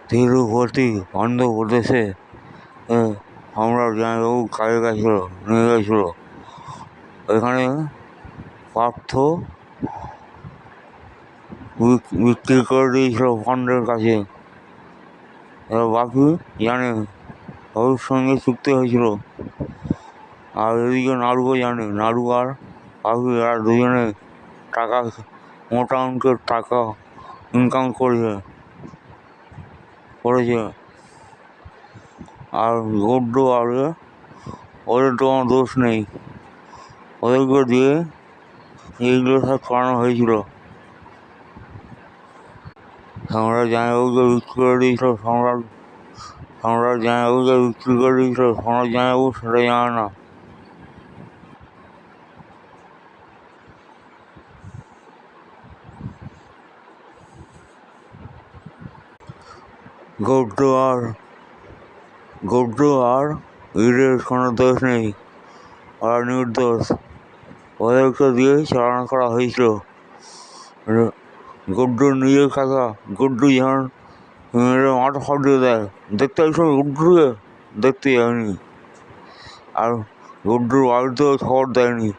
তিরুপতি অন্ধ্রপ্রদেশে সম্রাট জামাইবাবু কাজে গেছিলো, নিয়ে গেছিলো। এখানে পার্থ বিক্রি করে দিয়েছিল পাণ্ডের কাছে। এবার বাকি জানে বাবুর সঙ্গে চুক্তি হয়েছিল, আর এদিকে নাড়ুও জানে। নাড়ু আর বাবু এরা দুজনে টাকা, মোটা অঙ্কের টাকা ইনকাম করেছে। আর গড্ডু আর ওদের তো কোনো দোষ নেই, ওদেরকে দিয়ে এইগুলো সব করানো হয়েছিল। সম্রাট জামাইবাবুকে বিক্রি করে দিয়েছিল, সম্রাট জামাইবাবুকে বিক্রি করে দিয়েছিল। সম্রাট জামাইবাবু সেটা জানে না। গড্ডু আর ঈদের কোনো দোষ নেই, ওরা নির্দোষ। ওদেরকে দিয়ে চালানো করা হয়েছিল। গড্ডুর নিজের কাকা, গড্ডু যখন মাথা ফাটিয়ে দেয়, দেখতে এইসব গড্ডুকে দেখতে যায়নি, আর গড্ডুর বাড়িতেও খবর দেয়নি।